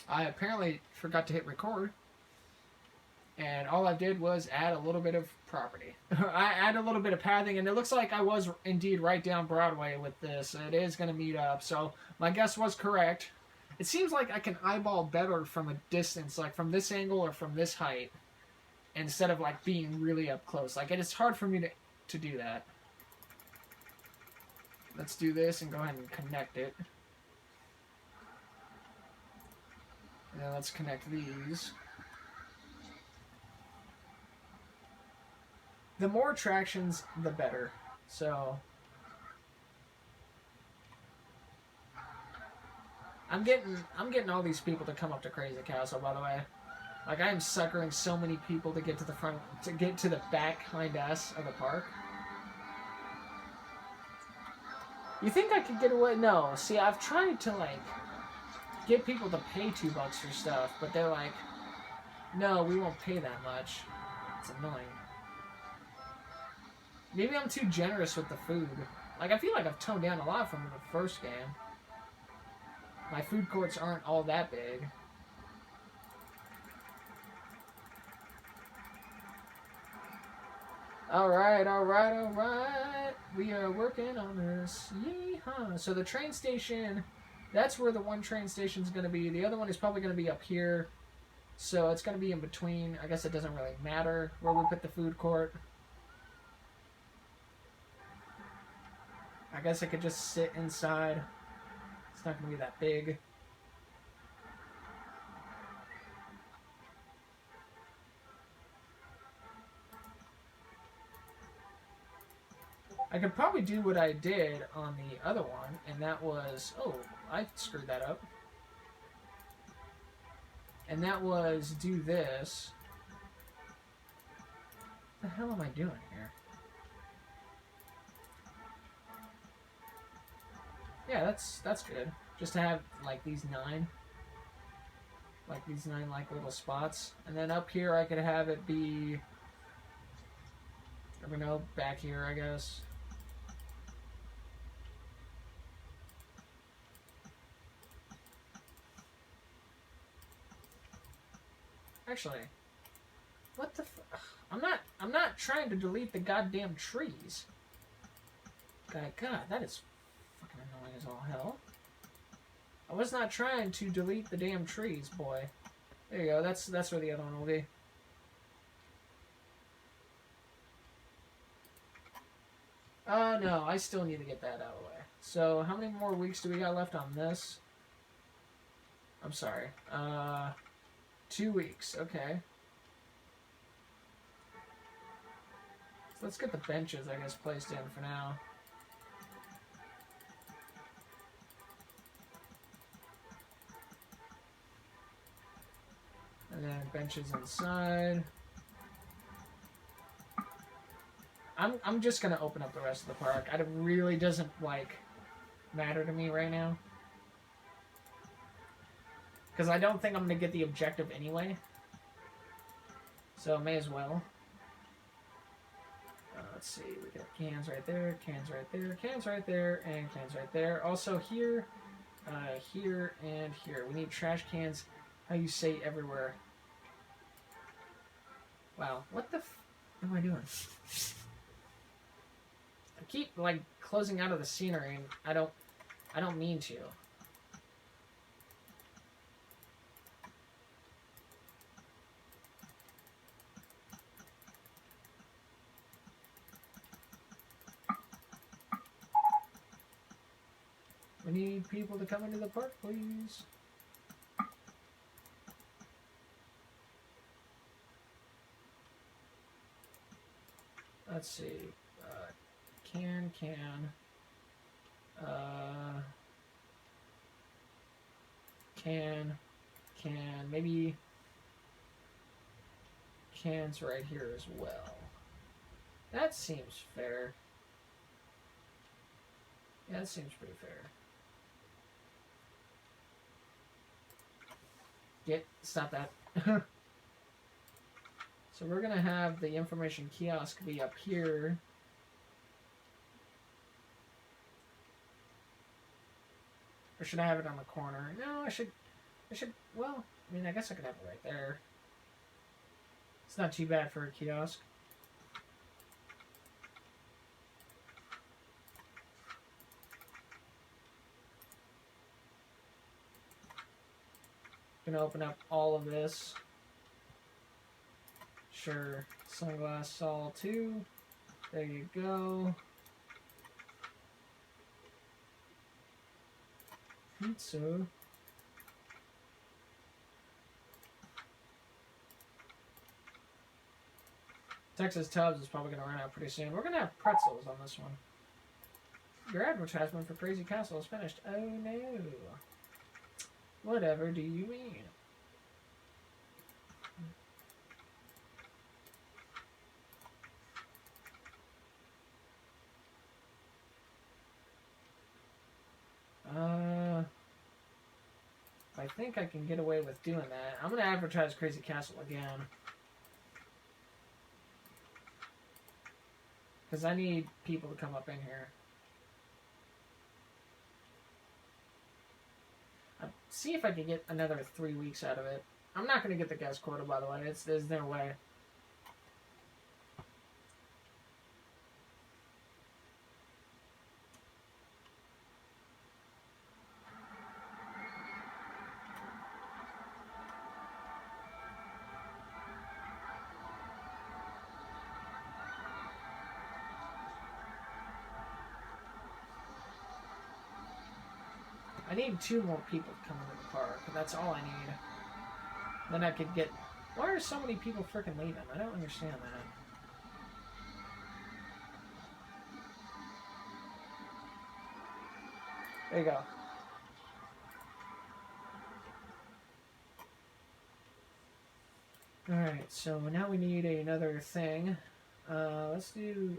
I apparently forgot to hit record, and all I did was add a little bit of property. I add a little bit of pathing, and it looks like I was indeed right down Broadway with this. It is going to meet up, so my guess was correct. It seems like I can eyeball better from a distance, like from this angle or from this height, instead of like being really up close. Like it's hard for me to do that. Let's do this and go ahead and connect it. And then let's connect these. The more attractions, the better. So I'm getting all these people to come up to Crazy Castle, by the way. Like I am suckering so many people to get to the front, to get to the back behind us of the park. You think I could get away? No. See, I've tried to like get people to pay $2 for stuff, but they're like, no, we won't pay that much. It's annoying. Maybe I'm too generous with the food. Like, I feel like I've toned down a lot from the first game. My food courts aren't all that big. Alright, alright, alright. We are working on this. Yeehaw. So the train station, that's where the one train station is going to be. The other one is probably going to be up here. So it's going to be in between. I guess it doesn't really matter where we put the food court. I guess I could just sit inside. It's not going to be that big. I could probably do what I did on the other one, and that was... Oh, I screwed that up. And that was do this. What the hell am I doing here? Yeah, that's good. Just to have like these 9. Like these 9 like little spots. And then up here I could have it be, I don't know, back here I guess. Actually, what the I'm not trying to delete the goddamn trees. God, that is fucking annoying as all hell. I was not trying to delete the damn trees, boy. There you go. That's where the other one will be. No, I still need to get that out of the way. So, how many more weeks do we got left on this? I'm sorry. 2 weeks. Okay. So let's get the benches, I guess, placed in for now. And then benches inside. I'm just gonna open up the rest of the park. It really doesn't like matter to me right now. Because I don't think I'm gonna get the objective anyway. So may as well. Let's see, we got cans right there, cans right there, cans right there, and cans right there. Also here, here, and here. We need trash cans, how you say, everywhere. Wow, what the am I doing? I keep, like, closing out of the scenery, and I don't mean to. We need people to come into the park, please. Let's see. Can, maybe cans right here as well. That seems fair. Yeah, that seems pretty fair. Stop that. So we're gonna have the information kiosk be up here. Or should I have it on the corner? No, I should I should, well, I mean, I guess I could have it right there. It's not too bad for a kiosk. Gonna open up all of this. Sure, sunglass Sol 2. There you go. Pizza. Texas Tubs is probably going to run out pretty soon. We're going to have pretzels on this one. Your advertisement for Crazy Castle is finished. Oh no. Whatever do you mean? I think I can get away with doing that. I'm going to advertise Crazy Castle again. Because I need people to come up in here. I'll see if I can get another 3 weeks out of it. I'm not going to get the guest quota, by the way. There's no way. I need 2 more people to come into the park. That's all I need. Then I could get... Why are so many people freaking leaving? I don't understand that. There you go. Alright, so now we need another thing. Let's do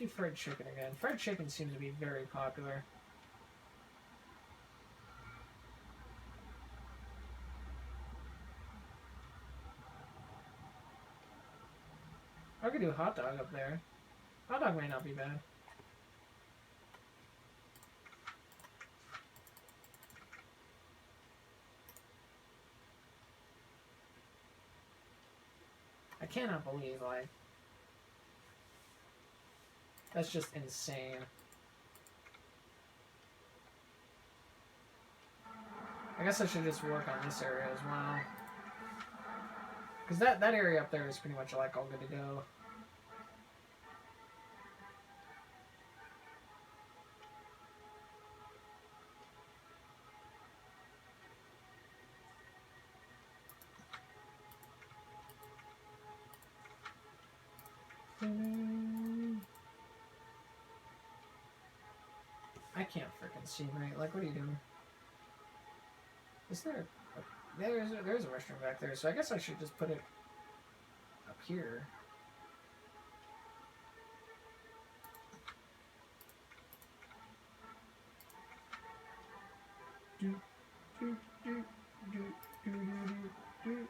fried chicken again. Fried chicken seems to be very popular. I could do hot dog up there. Hot dog may not be bad. I cannot believe, like... That's just insane. I guess I should just work on this area as well. Because that area up there is pretty much like all good to go. I can't freaking see right. Like, what are you doing? Is there... There's a restroom back there, so I guess I should just put it up here. Do, do, do, do, do, do, do.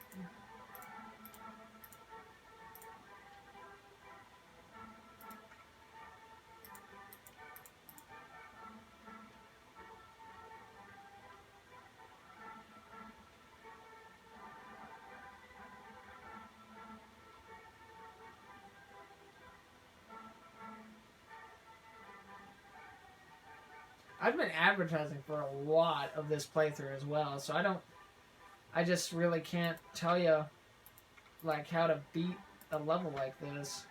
I've been advertising for a lot of this playthrough as well, so I just really can't tell you, like, how to beat a level like this.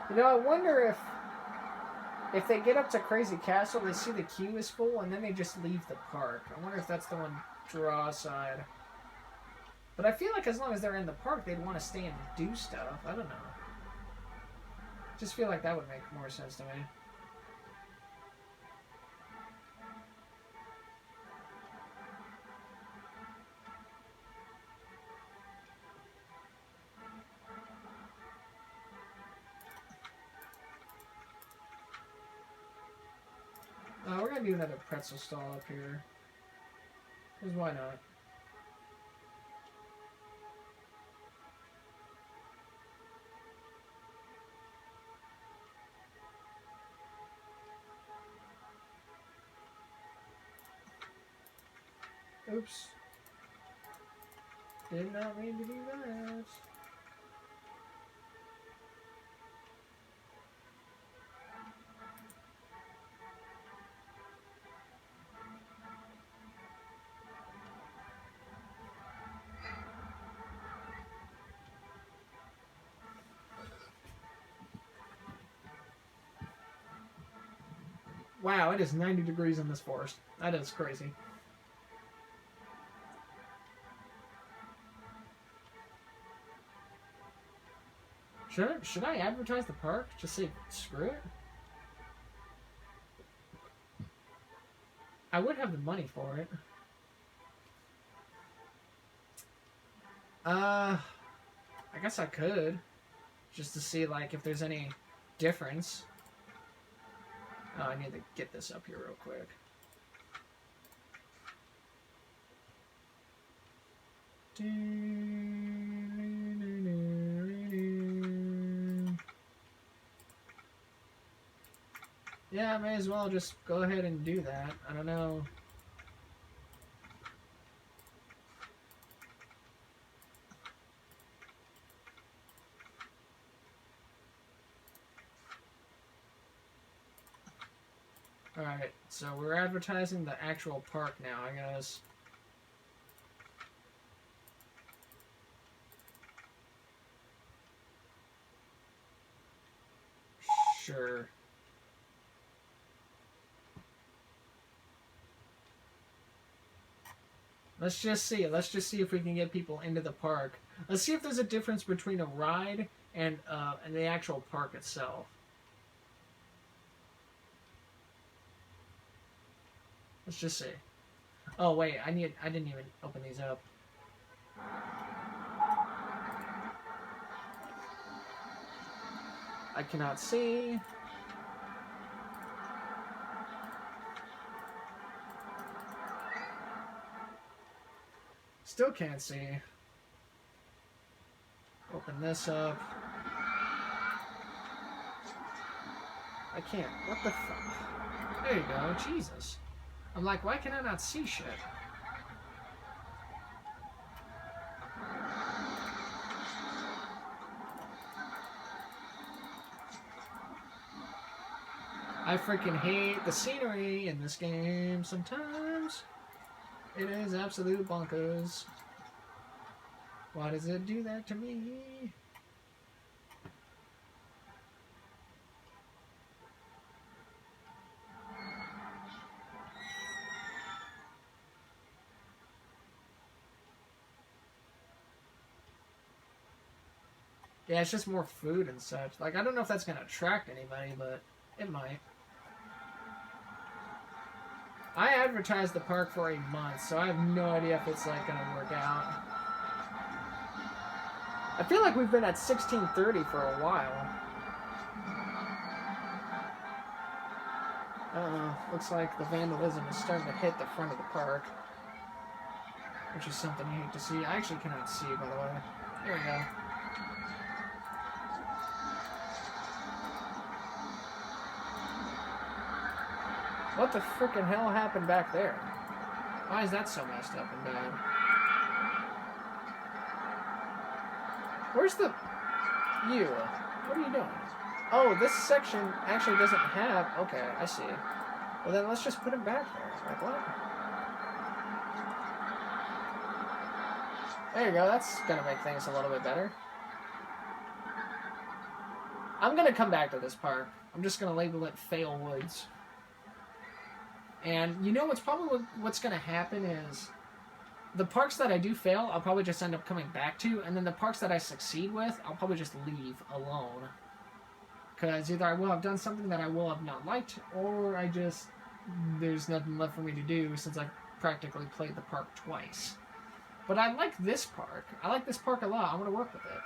You know, I wonder if they get up to Crazy Castle, they see the queue is full, and then they just leave the park. I wonder if that's the one draw side. But I feel like as long as they're in the park, they'd want to stay and do stuff. I don't know. Just feel like that would make more sense to me. might do another pretzel stall up here. Because why not? Oops. Did not mean to do that. Wow, it is 90 degrees in this forest. That is crazy. Should I advertise the park? Just say screw it? I would have the money for it. I guess I could. Just to see, like, if there's any difference. Oh, I need to get this up here real quick. Yeah, I may as well just go ahead and do that. I don't know. Alright, so we're advertising the actual park now, I guess. Sure. Let's just see. Let's just see if we can get people into the park. Let's see if there's a difference between a ride and the actual park itself. Let's just see. Oh wait, I didn't even open these up. I cannot see. Still can't see. Open this up. I can't. What the fuck? There you go. Jesus. I'm like, why can I not see shit? I freaking hate the scenery in this game sometimes. It is absolute bonkers. Why does it do that to me? Yeah, it's just more food and such. Like, I don't know if that's going to attract anybody, but it might. I advertised the park for a month, so I have no idea if it's, like, going to work out. I feel like we've been at 16:30 for a while. Looks like the vandalism is starting to hit the front of the park. Which is something you hate to see. I actually cannot see, by the way. There we go. What the frickin' hell happened back there? Why is that so messed up and bad? Where's the... You? What are you doing? Oh, this section actually doesn't have... Okay, I see. Well, then let's just put him back there. Like, what? There you go. That's gonna make things a little bit better. I'm gonna come back to this park. I'm just gonna label it Fail Woods. And you know what's going to happen is the parks that I do fail, I'll probably just end up coming back to, and then the parks that I succeed with, I'll probably just leave alone. Because either I will have done something that I will have not liked, or there's nothing left for me to do since I've practically played the park twice. But I like this park. I like this park a lot. I want to work with it.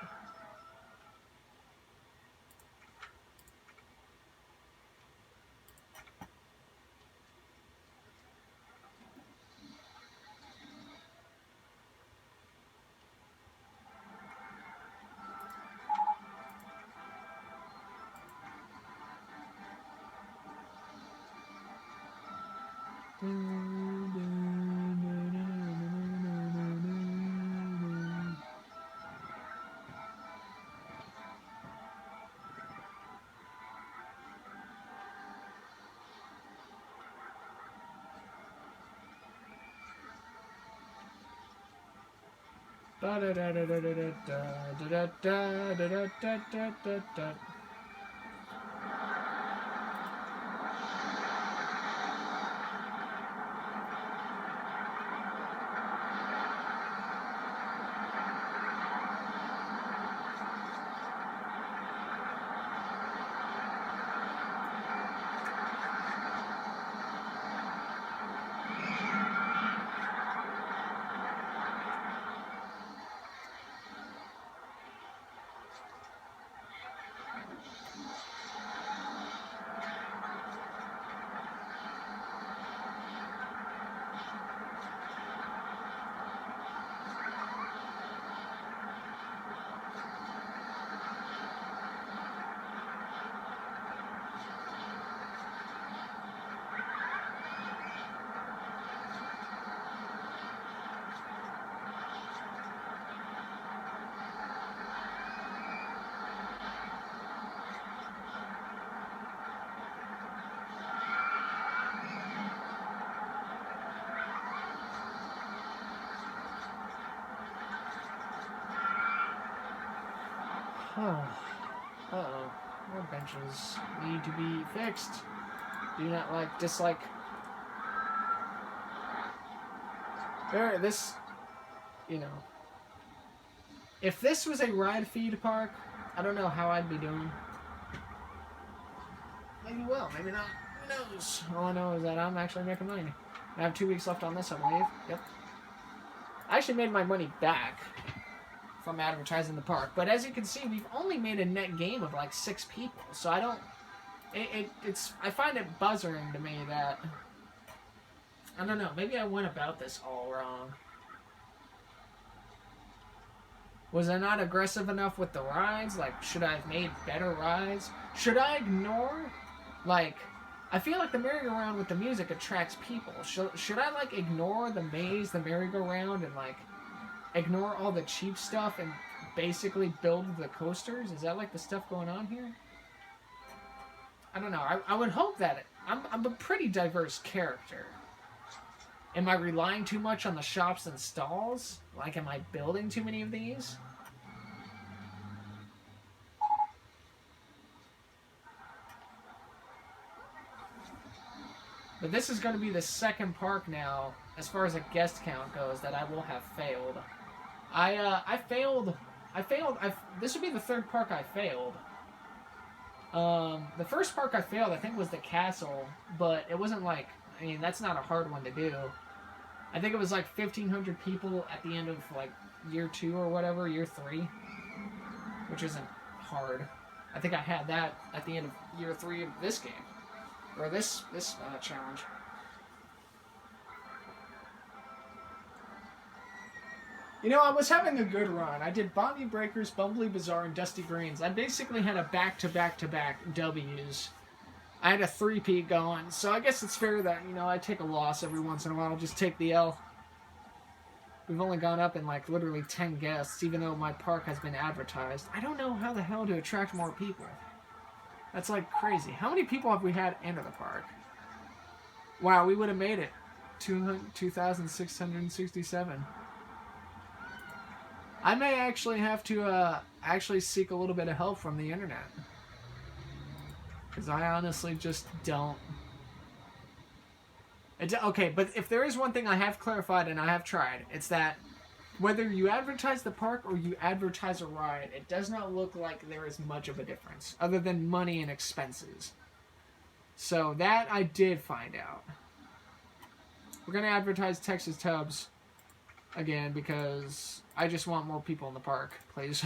Oh. Uh-oh. More benches need to be fixed. Do not dislike. This, if this was a ride feed park, I don't know how I'd be doing. Maybe well, maybe not. Who knows? All I know is that I'm actually making money. I have 2 weeks left on this, I believe. Yep. I actually made my money back from advertising the park, but as you can see, we've only made a net gain of like 6 people, so I don't. I find it buzzing to me that I don't know. Maybe I went about this all wrong. Was I not aggressive enough with the rides? Like, should I have made better rides? Should I ignore, like, I feel like the merry-go-round with the music attracts people. Should I, like, ignore the maze, the merry-go-round, and, like, ignore all the cheap stuff and basically build the coasters? Is that, like, the stuff going on here? I don't know. I would hope that I'm a pretty diverse character. Am I relying too much on the shops and stalls? Like, am I building too many of these? But this is going to be the second park now, as far as a guest count goes, that I will have failed. I failed. This would be the third park I failed. The first park I failed, I think, was the castle, but it wasn't like, I mean, that's not a hard one to do. I think it was like 1,500 people at the end of like year 2 or whatever, year 3, which isn't hard. I think I had that at the end of year 3 of this game, or this challenge. You know, I was having a good run. I did Bombay Breakers, Bumbly Bazaar, and Dusty Greens. I basically had a back-to-back-to-back W's. I had a 3-peat going, so I guess it's fair that, you know, I take a loss every once in a while, just take the L. We've only gone up in, like, literally 10 guests, even though my park has been advertised. I don't know how the hell to attract more people. That's, like, crazy. How many people have we had enter the park? Wow, we would have made it. 2,667. I may actually have to, actually seek a little bit of help from the internet. Because I honestly just don't. Okay, but if there is one thing I have clarified and I have tried, it's that whether you advertise the park or you advertise a ride, it does not look like there is much of a difference, other than money and expenses. So that I did find out. We're going to advertise Texas Tubs again because I just want more people in the park, please.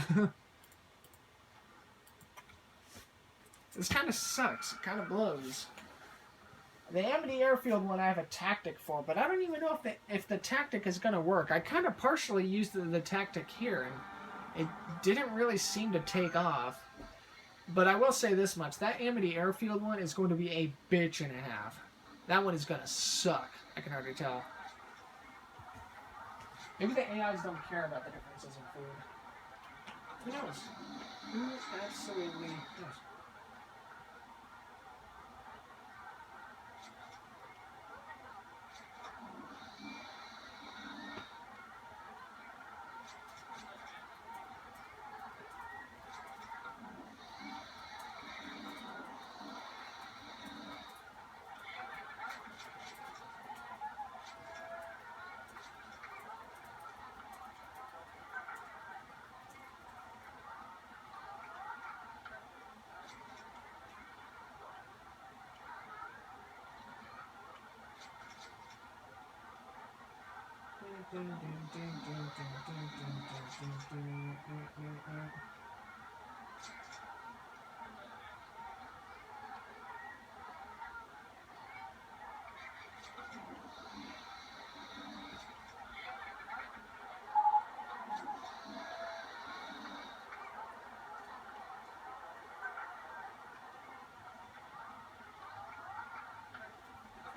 This kind of sucks. It kind of blows. The Amity Airfield one I have a tactic for, but I don't even know if the tactic is going to work. I kind of partially used the tactic here, and it didn't really seem to take off. But I will say this much. That Amity Airfield one is going to be a bitch and a half. That one is going to suck. I can already tell. Maybe the AIs don't care about the differences in food. Who knows? Who absolutely knows?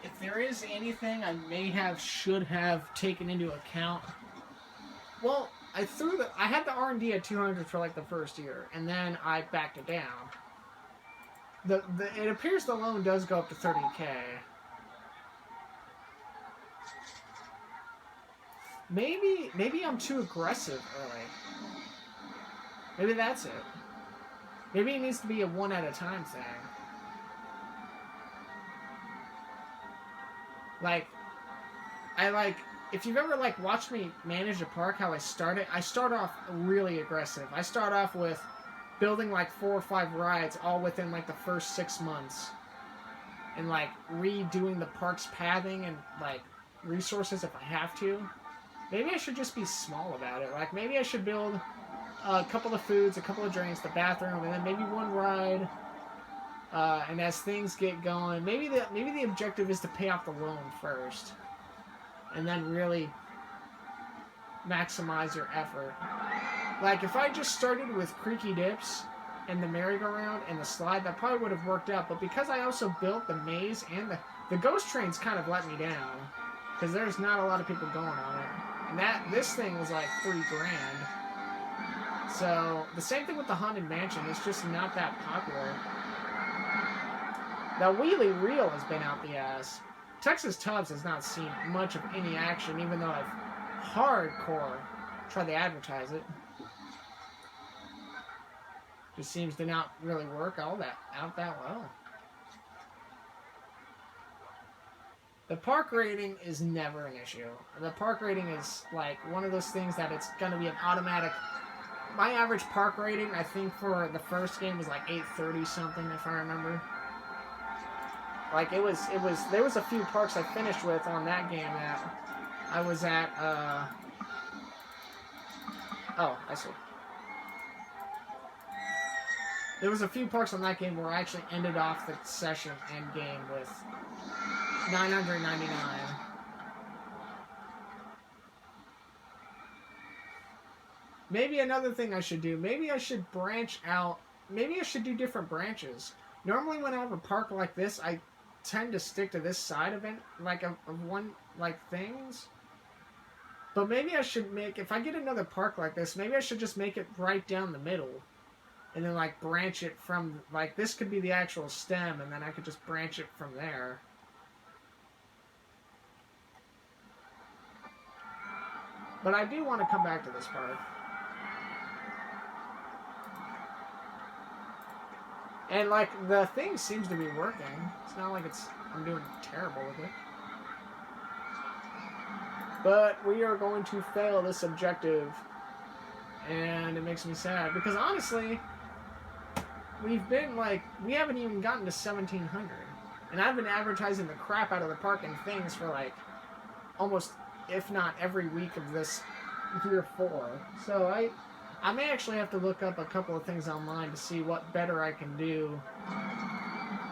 If there is anything I should have taken into account, well, I had the R&D at 200 for like the first year, and then I backed it down. It appears the loan does go up to 30K. Maybe I'm too aggressive early. Maybe that's it. Maybe it needs to be a one at a time thing. If you've ever watched me manage a park, how I start off really aggressive. I start off with building 4 or 5 rides all within the first 6 months, and redoing the park's pathing and resources if I have to. Maybe I should just be small about it. Maybe I should build a couple of foods, a couple of drinks, the bathroom, and then maybe one ride. And as things get going, maybe the objective is to pay off the loan first, and then really maximize your effort. If I just started with creaky dips and the merry-go-round and the slide, that probably would have worked out. But because I also built the maze and the ghost trains, kind of let me down because there's not a lot of people going on it, and this thing was like $3 grand. So the same thing with the Haunted Mansion. It's just not that popular. The wheelie reel has been out the ass. Texas Tubbs has not seen much of any action, even though I've hardcore tried to advertise it. Just seems to not really work out that well. The park rating is never an issue. The park rating is one of those things that it's going to be an automatic. My average park rating, I think, for the first game was 830 something, if I remember. There was a few parks I finished with on that game that I was at, oh, I see. There was a few parks on that game where I actually ended off the session end game with 999. Maybe another thing I should do, maybe I should branch out, maybe I should do different branches. Normally when I have a park like this, I tend to stick to this side of it, things. But maybe I should if I get another park like this, maybe I should just make it right down the middle. And then branch it from, this could be the actual stem, and then I could just branch it from there. But I do want to come back to this park. And, the thing seems to be working. It's not like I'm doing terrible with it. But we are going to fail this objective. And it makes me sad. Because, honestly, we've been, we haven't even gotten to 1,700. And I've been advertising the crap out of the park and things for, almost, if not every week of this year 4. So, I may actually have to look up a couple of things online to see what better I can do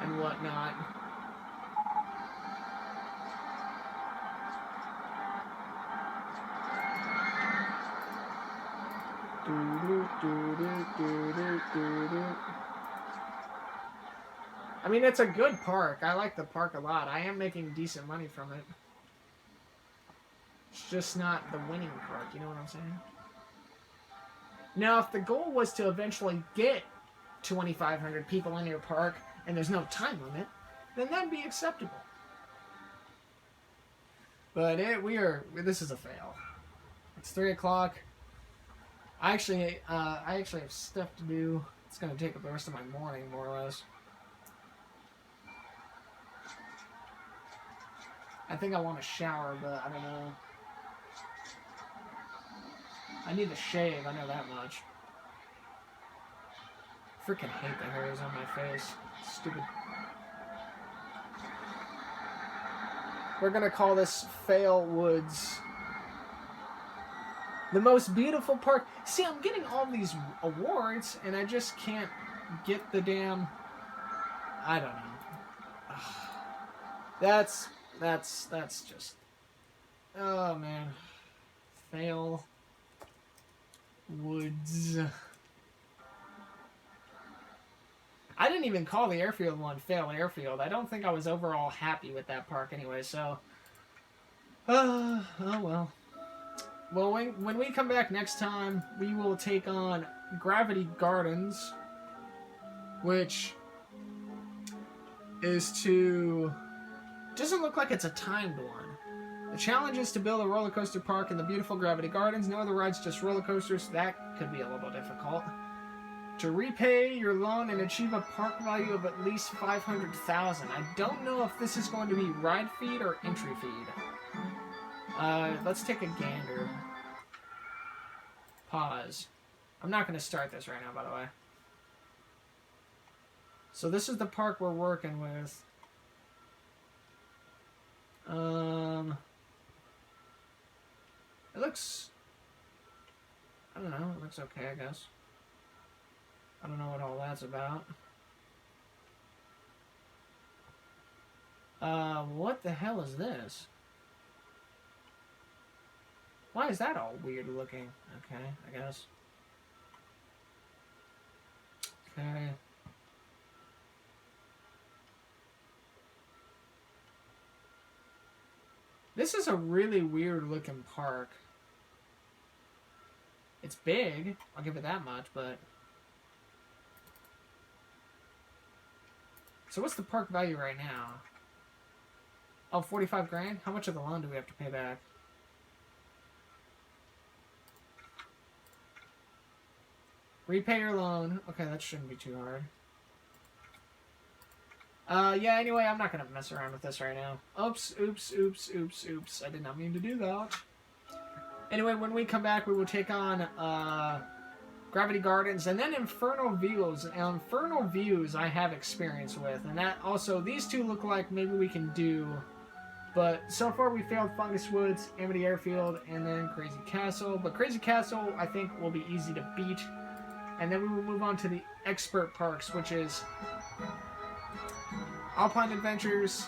and what not. I mean, it's a good park. I like the park a lot. I am making decent money from it. It's just not the winning park, you know what I'm saying? Now, if the goal was to eventually get 2,500 people in your park, and there's no time limit, then that'd be acceptable. But this is a fail. It's 3 o'clock. I actually have stuff to do. It's going to take up the rest of my morning, more or less. I think I want to shower, but I don't know. I need to shave, I know that much. Freaking hate the hairs on my face. Stupid. We're gonna call this Fail Woods. The most beautiful park. See, I'm getting all these awards, and I just can't get the damn... I don't know. That's just... Oh, man. Fail Woods. I didn't even call the airfield one Fail Airfield. I don't think I was overall happy with that park anyway, so... oh, well. Well, when we come back next time, we will take on Gravity Gardens, which is to... Doesn't look like it's a timed one. The challenge is to build a roller coaster park in the beautiful Gravity Gardens. No other rides, just roller coasters. That could be a little difficult. To repay your loan and achieve a park value of at least $500,000. I don't know if this is going to be ride feed or entry feed. Let's take a gander. Pause. I'm not going to start this right now, by the way. So this is the park we're working with. It looks... I don't know. It looks okay, I guess. I don't know what all that's about. What the hell is this? Why is that all weird looking? Okay, I guess. Okay. This is a really weird looking park. It's big, I'll give it that much, but... So what's the park value right now? Oh, 45 grand? How much of the loan do we have to pay back? Repay your loan. Okay, that shouldn't be too hard. Yeah, anyway, I'm not going to mess around with this right now. Oops. I did not mean to do that. Anyway, when we come back, we will take on, Gravity Gardens, and then Infernal Views. Now, Infernal Views I have experience with, and that also, these two look like maybe we can do, but so far we failed Fungus Woods, Amity Airfield, and then Crazy Castle. But Crazy Castle, I think, will be easy to beat, and then we will move on to the Expert Parks, which is Alpine Adventures,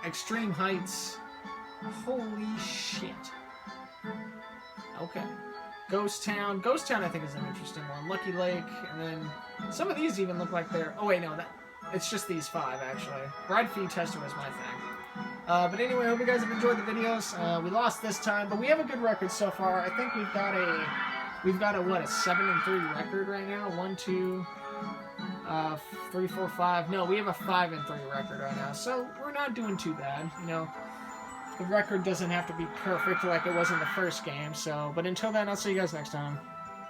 Extreme Heights. Holy shit. Okay. Ghost Town. Ghost Town, I think, is an interesting one. Lucky Lake, and then some of these even look like they're... Oh, wait, no, it's just these 5, actually. Ride Feed Tester was my thing. But anyway, I hope you guys have enjoyed the videos. We lost this time, but we have a good record so far. I think we've got a what, a 7-3 record right now? 1, 2, 3, 4, 5. No, we have a 5-3 record right now, so we're not doing too bad, you know. The record doesn't have to be perfect like it was in the first game, so... But until then, I'll see you guys next time.